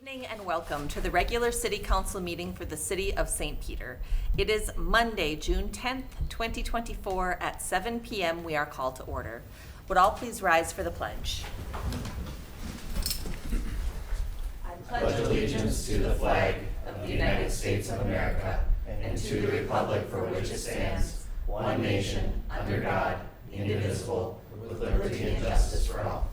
Evening and welcome to the regular City Council meeting for the City of St. Peter. It is Monday, June 10th, 2024 at 7 p.m. We are called to order. Would all please rise for the pledge? I pledge allegiance to the flag of the United States of America and to the republic for which it stands, one nation, under God, indivisible, with liberty and justice for all.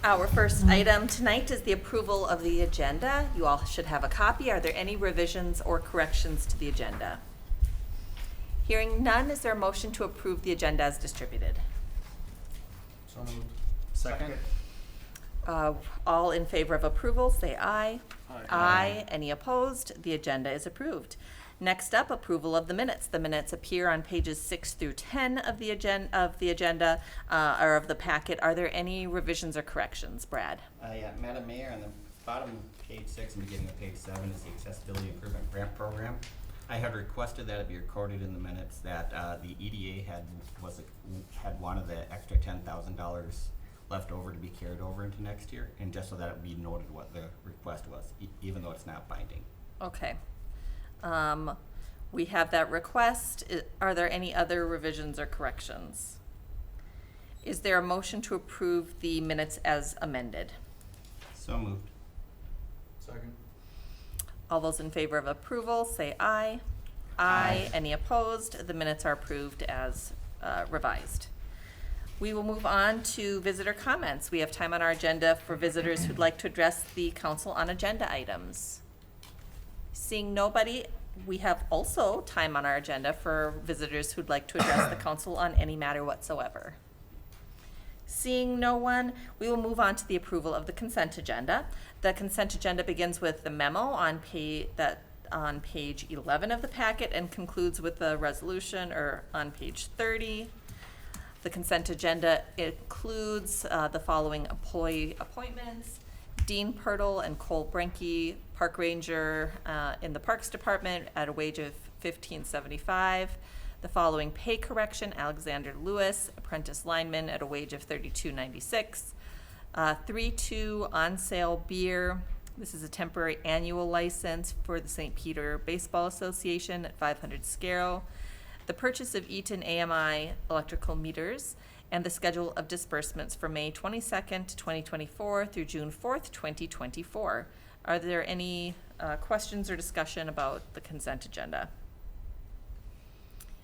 Our first item tonight is the approval of the agenda. You all should have a copy. Are there any revisions or corrections to the agenda? Hearing none, is there a motion to approve the agenda as distributed? So moved. Second. All in favor of approval, say aye. Aye. Aye. Any opposed? The agenda is approved. Next up, approval of the minutes. The minutes appear on pages 6 through 10 of the agenda, or of the packet. Are there any revisions or corrections, Brad? Yeah, Madam Mayor, on the bottom of page 6 and beginning of page 7 is the Accessibility Improvement Grant Program. I had requested that it be recorded in the minutes that the EDA had wanted the extra $10,000 left over to be carried over into next year, and just so that it would be noted what the request was, even though it's not binding. Okay. We have that request. Are there any other revisions or corrections? Is there a motion to approve the minutes as amended? So moved. Second. All those in favor of approval, say aye. Aye. Any opposed? The minutes are approved as revised. We will move on to visitor comments. We have time on our agenda for visitors who'd like to address the council on agenda items. Seeing nobody, we have also time on our agenda for visitors who'd like to address the council on any matter whatsoever. Seeing no one, we will move on to the approval of the consent agenda. The consent agenda begins with the memo on page 11 of the packet and concludes with the resolution on page 30. The consent agenda includes the following employee appointments: Dean Pirtle and Cole Brenke, park ranger in the Parks Department at a wage of $15.75. The following pay correction: Alexander Lewis, apprentice lineman at a wage of $32.96. 3-2 on sale beer. This is a temporary annual license for the St. Peter Baseball Association at 500 Scarrow. The purchase of Eaton AMI electrical meters, and the schedule of disbursements for May 22nd, 2024 through June 4th, 2024. Are there any questions or discussion about the consent agenda?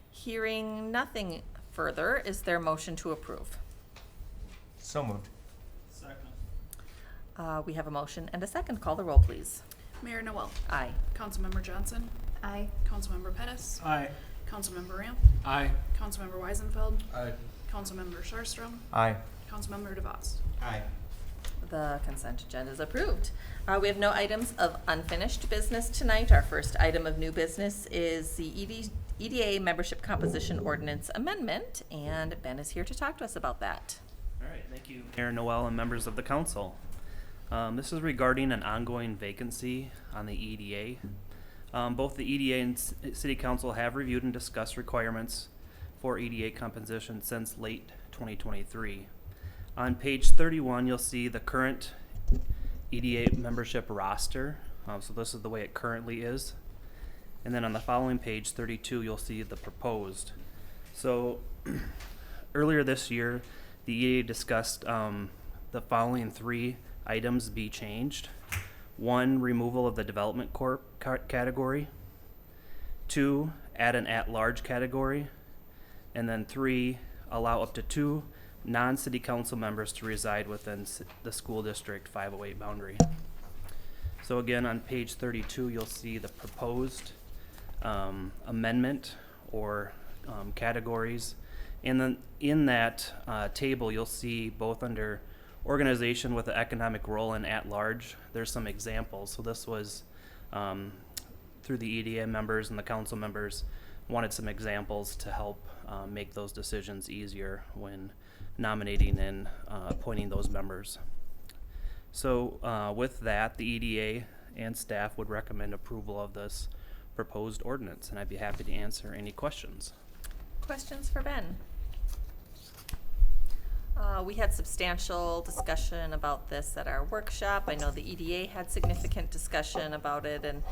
Hearing nothing further, is there a motion to approve? So moved. Second. We have a motion and a second. Call the roll, please. Mayor Noel. Aye. Councilmember Johnson. Aye. Councilmember Pettis. Aye. Councilmember Ramp. Aye. Councilmember Weisenfeld. Aye. Councilmember Sharstrom. Aye. Councilmember DeVos. Aye. The consent agenda is approved. We have no items of unfinished business tonight. Our first item of new business is the EDA membership composition ordinance amendment, and Ben is here to talk to us about that. All right, thank you, Mayor Noel and members of the council. This is regarding an ongoing vacancy on the EDA. Both the EDA and City Council have reviewed and discussed requirements for EDA composition since late 2023. On page 31, you'll see the current EDA membership roster. So this is the way it currently is. And then on the following page, 32, you'll see the proposed. So earlier this year, the EDA discussed the following 3 items be changed. 1, removal of the development corp category. 2, add an at-large category. And then 3, allow up to 2 non-city council members to reside within the school district 508 boundary. So again, on page 32, you'll see the proposed amendment or categories. And then in that table, you'll see both under organization with an economic role and at-large, there's some examples. So this was through the EDA members and the council members wanted some examples to help make those decisions easier when nominating and appointing those members. So with that, the EDA and staff would recommend approval of this proposed ordinance, and I'd be happy to answer any questions. Questions for Ben? We had substantial discussion about this at our workshop. I know the EDA had significant discussion about it, and,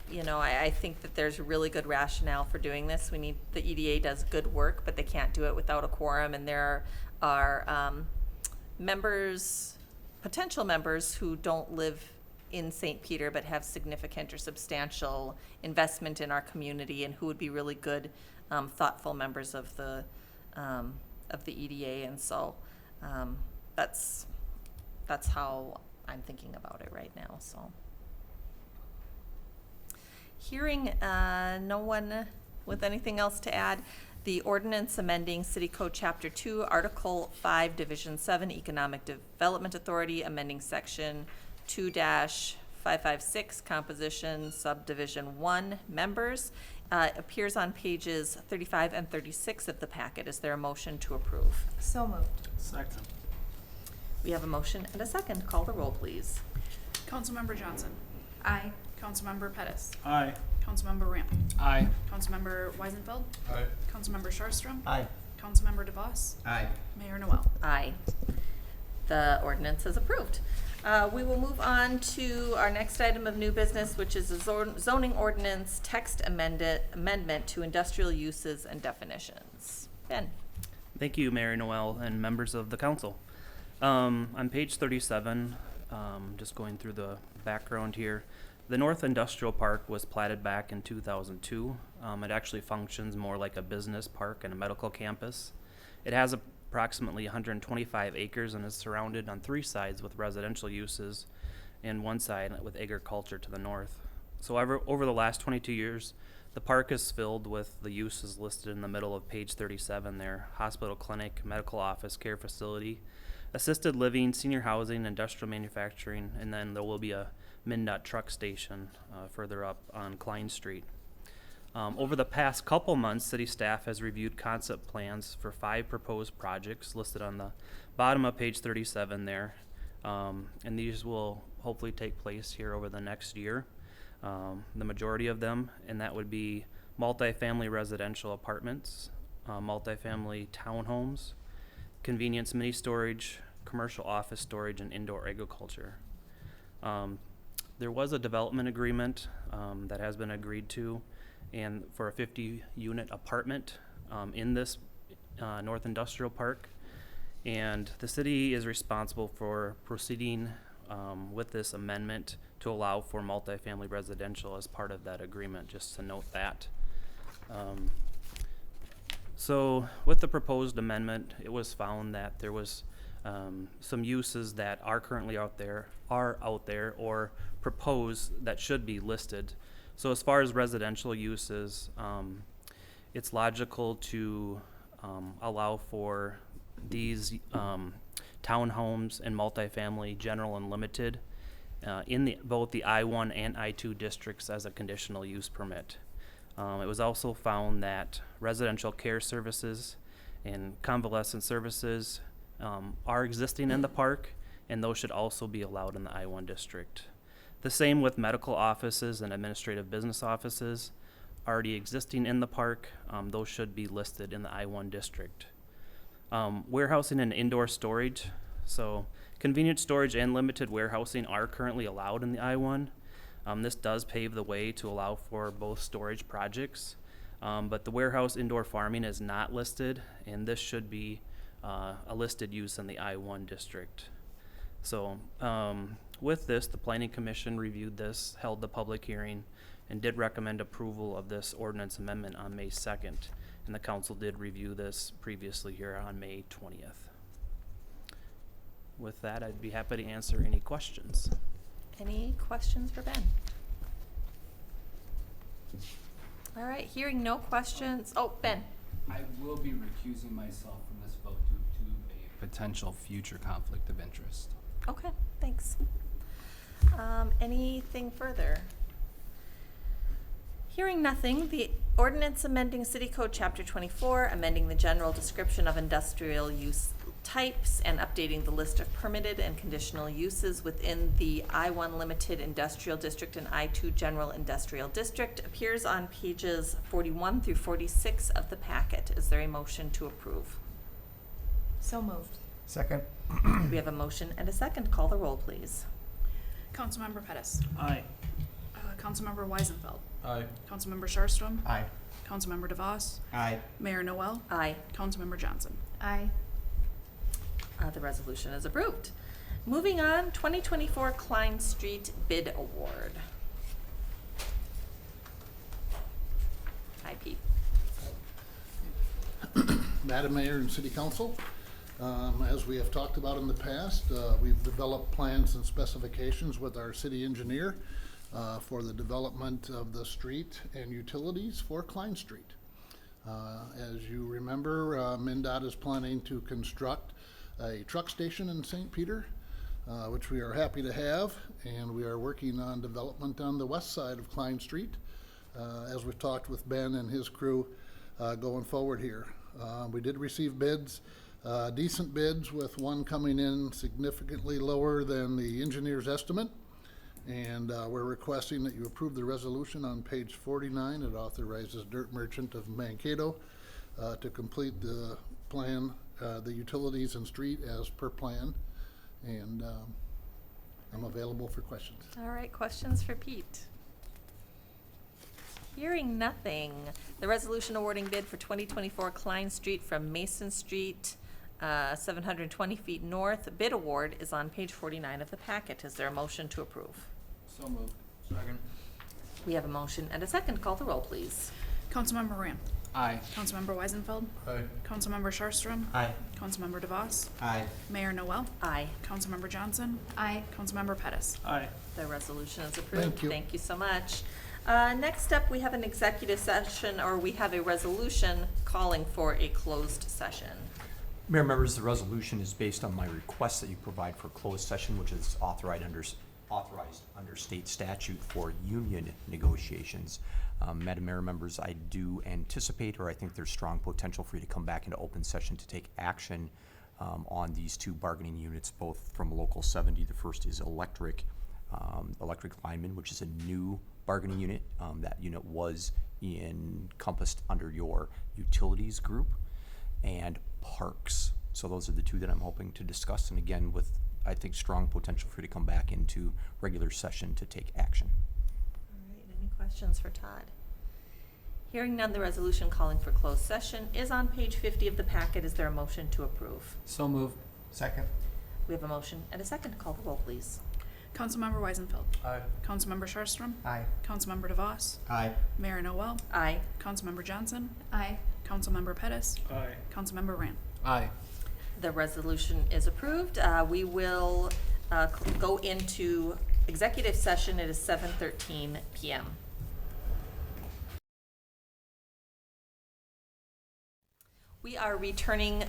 you know, I think that there's really good rationale for doing this. The EDA does good work, but they can't do it without a quorum, and there are members, potential members who don't live in St. Peter but have significant or substantial investment in our community and who would be really good, thoughtful members of the EDA, and so that's how I'm thinking about it right now. So, hearing no one with anything else to add, the ordinance amending City Code Chapter 2, Article 5, Division 7, Economic Development Authority, amending Section 2-556, Composition, Subdivision 1, Members, appears on pages 35 and 36 of the packet. Is there a motion to approve? So moved. Second. We have a motion and a second. Call the roll, please. Councilmember Johnson. Aye. Councilmember Pettis. Aye. Councilmember Ramp. Aye. Councilmember Weisenfeld. Aye. Councilmember Sharstrom. Aye. Councilmember DeVos. Aye. Mayor Noel. Aye. The ordinance is approved. We will move on to our next item of new business, which is a zoning ordinance text amendment to industrial uses and definitions. Ben? Thank you, Mayor Noel and members of the council. On page 37, just going through the background here, the North Industrial Park was platted back in 2002. It actually functions more like a business park and a medical campus. It has approximately 125 acres and is surrounded on 3 sides with residential uses and 1 side with agriculture to the north. So over the last 22 years, the park is filled with the uses listed in the middle of page 37 there: hospital, clinic, medical office, care facility, assisted living, senior housing, industrial manufacturing, and then there will be a MnDOT truck station further up on Klein Street. Over the past couple months, city staff has reviewed concept plans for 5 proposed projects listed on the bottom of page 37 there. And these will hopefully take place here over the next year. The majority of them, and that would be multifamily residential apartments, multifamily townhomes, convenience mini storage, commercial office storage, and indoor agriculture. There was a development agreement that has been agreed to, and for a 50-unit apartment in this North Industrial Park, and the city is responsible for proceeding with this amendment to allow for multifamily residential as part of that agreement, just to note that. So with the proposed amendment, it was found that there was some uses that are currently out there or proposed that should be listed. So as far as residential uses, it's logical to allow for these townhomes and multifamily general and limited in both the I-1 and I-2 districts as a conditional use permit. It was also found that residential care services and convalescent services are existing in the park, and those should also be allowed in the I-1 district. The same with medical offices and administrative business offices already existing in the park. Those should be listed in the I-1 district. Warehousing and indoor storage. So convenience storage and limited warehousing are currently allowed in the I-1. This does pave the way to allow for both storage projects, but the warehouse indoor farming is not listed, and this should be a listed use in the I-1 district. So with this, the Planning Commission reviewed this, held the public hearing, and did recommend approval of this ordinance amendment on May 2nd. And the council did review this previously here on May 20th. With that, I'd be happy to answer any questions. Any questions for Ben? All right, hearing no questions. Oh, Ben. I will be recusing myself from this vote due to a potential future conflict of interest. Okay, thanks. Anything further? Hearing nothing, the ordinance amending City Code Chapter 24, amending the general description of industrial use types and updating the list of permitted and conditional uses within the I-1 Limited Industrial District and I-2 General Industrial District appears on pages 41 through 46 of the packet. Is there a motion to approve? So moved. Second. We have a motion and a second. Call the roll, please. Councilmember Pettis. Aye. Councilmember Weisenfeld. Aye. Councilmember Sharstrom. Aye. Councilmember DeVos. Aye. Mayor Noel. Aye. Councilmember Johnson. Aye. The resolution is approved. Moving on, 2024 Klein Street Bid Award. Hi, Pete. Madam Mayor and City Council, as we have talked about in the past, we've developed plans and specifications with our city engineer for the development of the street and utilities for Klein Street. As you remember, MnDOT is planning to construct a truck station in St. Peter, which we are happy to have, and we are working on development on the west side of Klein Street, as we've talked with Ben and his crew going forward here. We did receive bids, decent bids, with one coming in significantly lower than the engineer's estimate. And we're requesting that you approve the resolution on page 49. It authorizes Dirt Merchant of Mankato to complete the plan, the utilities and street as per plan. And I'm available for questions. All right, questions for Pete? Hearing nothing. The resolution awarding bid for 2024 Klein Street from Mason Street, 720 feet north. Bid award is on page 49 of the packet. Is there a motion to approve? So moved. Second. We have a motion and a second. Call the roll, please. Councilmember Ram. Aye. Councilmember Weisenfeld. Aye. Councilmember Sharstrom. Aye. Councilmember DeVos. Aye. Mayor Noel. Aye. Councilmember Johnson. Aye. Councilmember Pettis. Aye. The resolution is approved. Thank you. So much. Next up, we have an executive session, or we have a resolution calling for a closed session. Mayor, members, the resolution is based on my request that you provide for closed session, which is authorized under state statute for union negotiations. Madam Mayor, members, I do anticipate, or I think there's strong potential for you to come back into open session to take action on these two bargaining units, both from Local 70. The first is electric lineman, which is a new bargaining unit. That unit was encompassed under your utilities group, and parks. So those are the two that I'm hoping to discuss, and again, with, I think, strong potential for you to come back into regular session to take action. All right, any questions for Todd? Hearing none, the resolution calling for closed session is on page 50 of the packet. Is there a motion to approve? So moved. Second. We have a motion and a second. Call the roll, please. Councilmember Weisenfeld. Aye. Councilmember Sharstrom. Aye. Councilmember DeVos. Aye. Mayor Noel. Aye. Councilmember Johnson. Aye. Councilmember Pettis. Aye. Councilmember Ram. Aye. The resolution is approved. We will go into executive session. It is 7:13 p.m. We are returning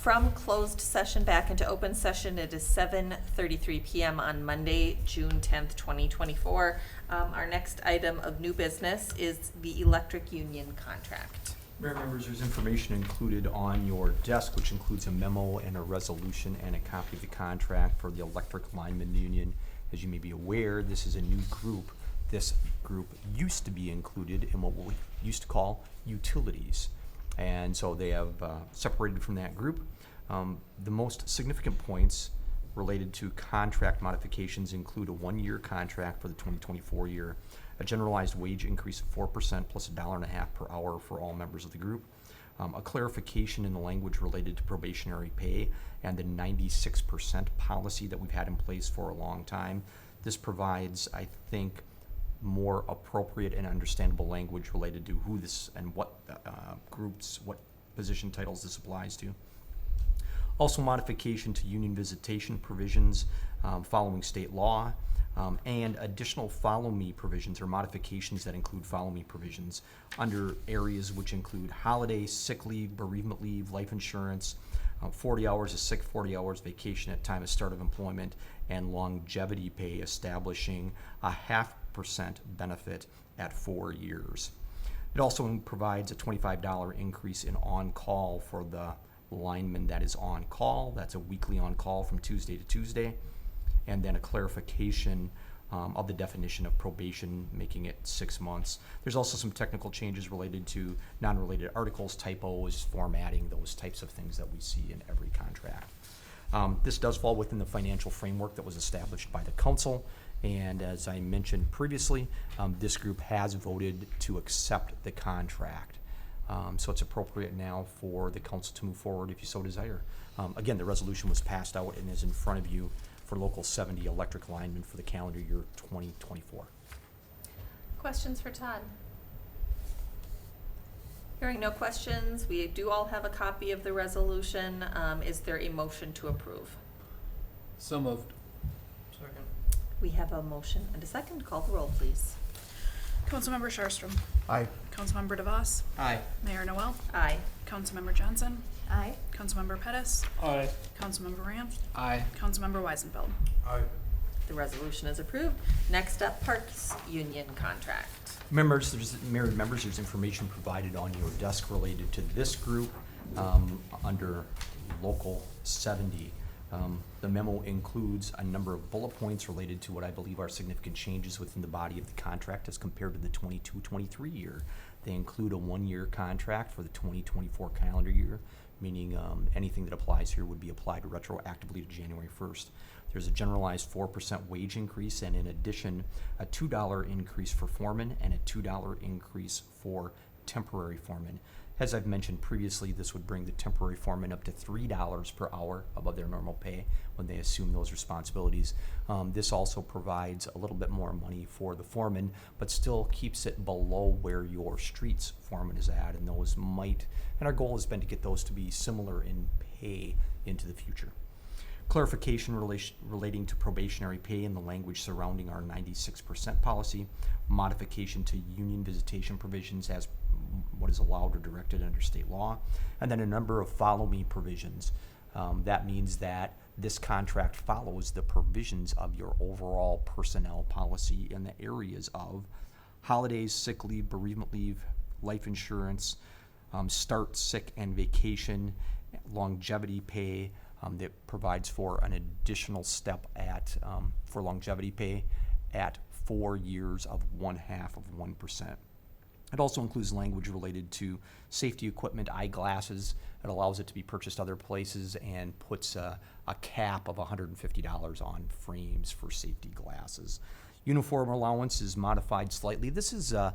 from closed session back into open session. It is 7:33 p.m. on Monday, June 10th, 2024. Our next item of new business is the electric union contract. Mayor, members, there's information included on your desk, which includes a memo and a resolution and a copy of the contract for the electric lineman union. As you may be aware, this is a new group. This group used to be included in what we used to call utilities. And so they have separated from that group. The most significant points related to contract modifications include a one-year contract for the 2024 year, a generalized wage increase of 4% plus $1.50 per hour for all members of the group, a clarification in the language related to probationary pay and the 96% policy that we've had in place for a long time. This provides, I think, more appropriate and understandable language related to who this and what groups, what position titles this applies to. Also, modification to union visitation provisions following state law, and additional follow me provisions or modifications that include follow me provisions under areas which include holiday, sick leave, bereavement leave, life insurance, 40 hours of sick, 40 hours vacation at time of start of employment, and longevity pay, establishing a 0.5% benefit at 4 years. It also provides a $25 increase in on-call for the lineman that is on call. That's a weekly on call from Tuesday to Tuesday. And then a clarification of the definition of probation, making it 6 months. There's also some technical changes related to non-related articles, typos, formatting, those types of things that we see in every contract. This does fall within the financial framework that was established by the council, and as I mentioned previously, this group has voted to accept the contract. So it's appropriate now for the council to move forward if you so desire. Again, the resolution was passed out and is in front of you for Local 70 electric linemen for the calendar year 2024. Questions for Todd? Hearing no questions, we do all have a copy of the resolution. Is there a motion to approve? So moved. Second. We have a motion and a second. Call the roll, please. Councilmember Sharstrom. Aye. Councilmember DeVos. Aye. Mayor Noel. Aye. Councilmember Johnson. Aye. Councilmember Pettis. Aye. Councilmember Ramp. Aye. Councilmember Weisenfeld. Aye. The resolution is approved. Next up, Parks Union contract. Members, married members, there's information provided on your desk related to this group under Local 70. The memo includes a number of bullet points related to what I believe are significant changes within the body of the contract as compared to the 22-23 year. They include a 1-year contract for the 2024 calendar year, meaning anything that applies here would be applied retroactively to January 1st. There's a generalized 4% wage increase, and in addition, a $2 increase for foremen and a $2 increase for temporary foremen. As I've mentioned previously, this would bring the temporary foreman up to $3 per hour above their normal pay when they assume those responsibilities. This also provides a little bit more money for the foreman, but still keeps it below where your streets foreman is at, and those might, and our goal has been to get those to be similar in pay into the future. Clarification relating to probationary pay and the language surrounding our 96% policy, modification to union visitation provisions as what is allowed or directed under state law, and then a number of follow me provisions. That means that this contract follows the provisions of your overall personnel policy in the areas of holidays, sick leave, bereavement leave, life insurance, start, sick, and vacation, longevity pay, that provides for an additional step at for longevity pay at 4 years of 0.5%. It also includes language related to safety equipment, eyeglasses. It allows it to be purchased other places and puts a cap of $150 on frames for safety glasses. Uniform allowance is modified slightly. This is a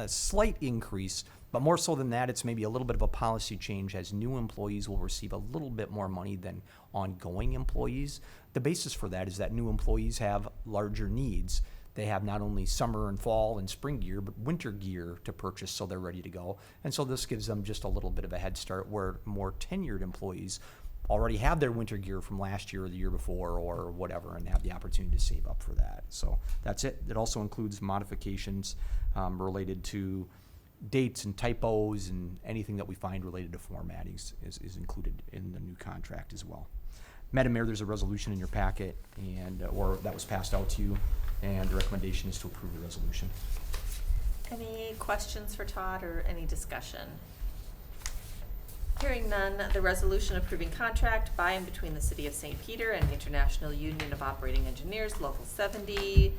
slight increase, but more so than that, it's maybe a little bit of a policy change as new employees will receive a little bit more money than ongoing employees. The basis for that is that new employees have larger needs. They have not only summer and fall and spring gear, but winter gear to purchase so they're ready to go. And so this gives them just a little bit of a head start where more tenured employees already have their winter gear from last year or the year before or whatever and have the opportunity to save up for that. So that's it. It also includes modifications related to dates and typos, and anything that we find related to formatting is included in the new contract as well. Madam Mayor, there's a resolution in your packet or that was passed out to you, and the recommendation is to approve the resolution. Any questions for Todd or any discussion? Hearing none, the resolution approving contract by and between the City of St. Peter and the International Union of Operating Engineers, Local 70,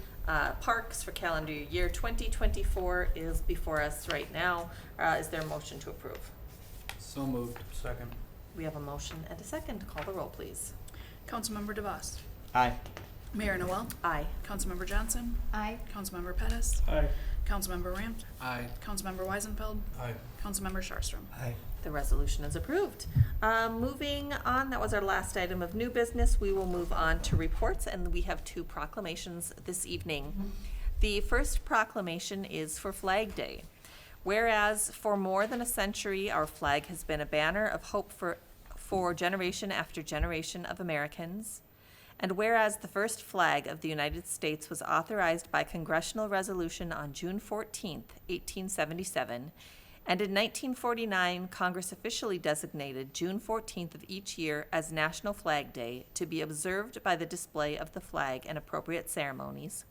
Parks for calendar year 2024 is before us right now. Is there a motion to approve? So moved. Second. We have a motion and a second. Call the roll, please. Councilmember DeVos. Aye. Mayor Noel. Aye. Councilmember Johnson. Aye. Councilmember Pettis. Aye. Councilmember Ramp. Aye. Councilmember Weisenfeld. Aye. Councilmember Sharstrom. Aye. The resolution is approved. Moving on, that was our last item of new business. We will move on to reports, and we have 2 proclamations this evening. The first proclamation is for Flag Day. Whereas for more than a century, our flag has been a banner of hope for generation after generation of Americans. And whereas the first flag of the United States was authorized by congressional resolution on June 14th, 1877, and in 1949, Congress officially designated June 14th of each year as National Flag Day to be observed by the display of the flag and appropriate ceremonies.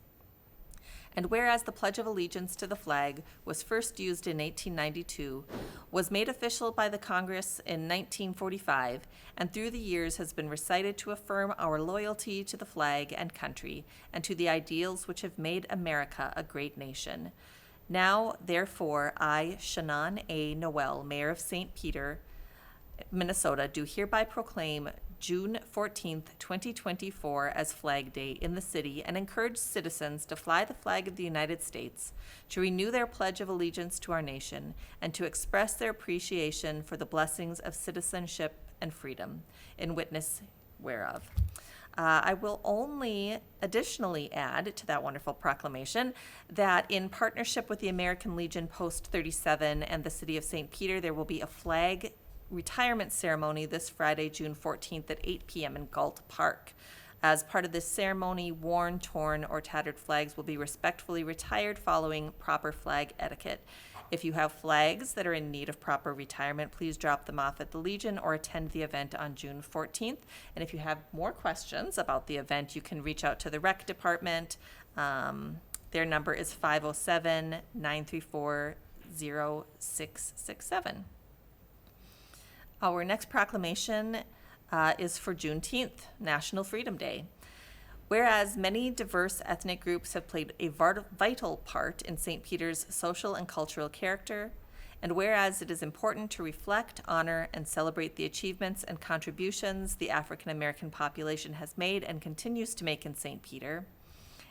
And whereas the Pledge of Allegiance to the flag was first used in 1892, was made official by the Congress in 1945, and through the years has been recited to affirm our loyalty to the flag and country, and to the ideals which have made America a great nation. Now, therefore, I, Shannon A. Noel, Mayor of St. Peter, Minnesota, do hereby proclaim June 14th, 2024 as Flag Day in the city and encourage citizens to fly the flag of the United States, to renew their pledge of allegiance to our nation, and to express their appreciation for the blessings of citizenship and freedom, in witness whereof. I will only additionally add to that wonderful proclamation that in partnership with the American Legion Post 37 and the City of St. Peter, there will be a flag retirement ceremony this Friday, June 14th at 8 p.m. in Galt Park. As part of this ceremony, worn, torn, or tattered flags will be respectfully retired following proper flag etiquette. If you have flags that are in need of proper retirement, please drop them off at the Legion or attend the event on June 14th. And if you have more questions about the event, you can reach out to the rec department. Their number is 507-934-0667. Our next proclamation is for Juneteenth, National Freedom Day. Whereas many diverse ethnic groups have played a vital part in St. Peter's social and cultural character, and whereas it is important to reflect, honor, and celebrate the achievements and contributions the African American population has made and continues to make in St. Peter,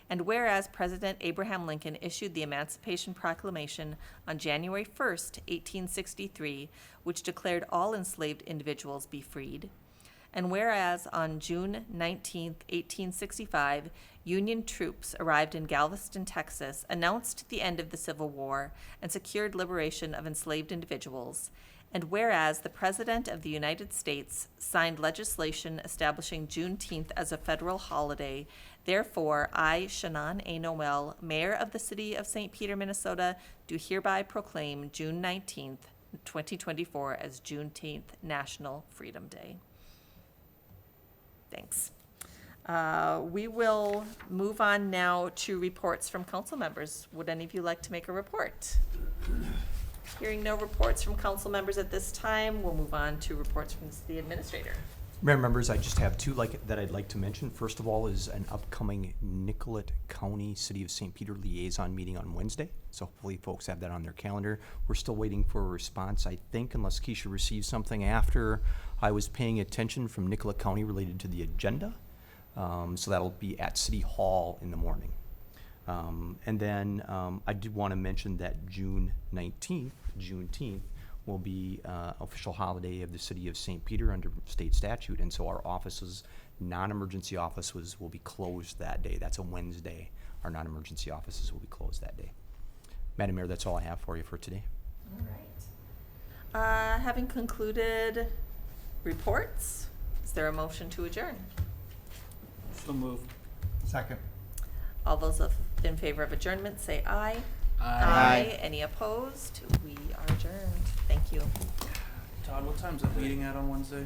and whereas President Abraham Lincoln issued the Emancipation Proclamation on January 1st, 1863, which declared all enslaved individuals be freed, and whereas on June 19, 1865, Union troops arrived in Galveston, Texas, announced the end of the Civil War, and secured liberation of enslaved individuals, and whereas the President of the United States signed legislation establishing Juneteenth as a federal holiday, therefore, I, Shannon A. Noel, Mayor of the City of St. Peter, Minnesota, do hereby proclaim June 19th, 2024 as Juneteenth National Freedom Day. Thanks. We will move on now to reports from council members. Would any of you like to make a report? Hearing no reports from council members at this time, we'll move on to reports from the city administrator. Mayor, members, I just have two that I'd like to mention. First of all is an upcoming Nicollet County City of St. Peter liaison meeting on Wednesday. So hopefully folks have that on their calendar. We're still waiting for a response, I think, unless Keisha received something after I was paying attention from Nicollet County related to the agenda. So that'll be at City Hall in the morning. And then I did want to mention that June 19th, Juneteenth, will be official holiday of the City of St. Peter under state statute, and so our offices, non-emergency offices, will be closed that day. That's a Wednesday. Our non-emergency offices will be closed that day. Madam Mayor, that's all I have for you for today. All right. Having concluded reports, is there a motion to adjourn? So moved. Second. All those in favor of adjournment say aye. Aye. Any opposed? We are adjourned. Thank you. Todd, what time's that meeting at on Wednesday?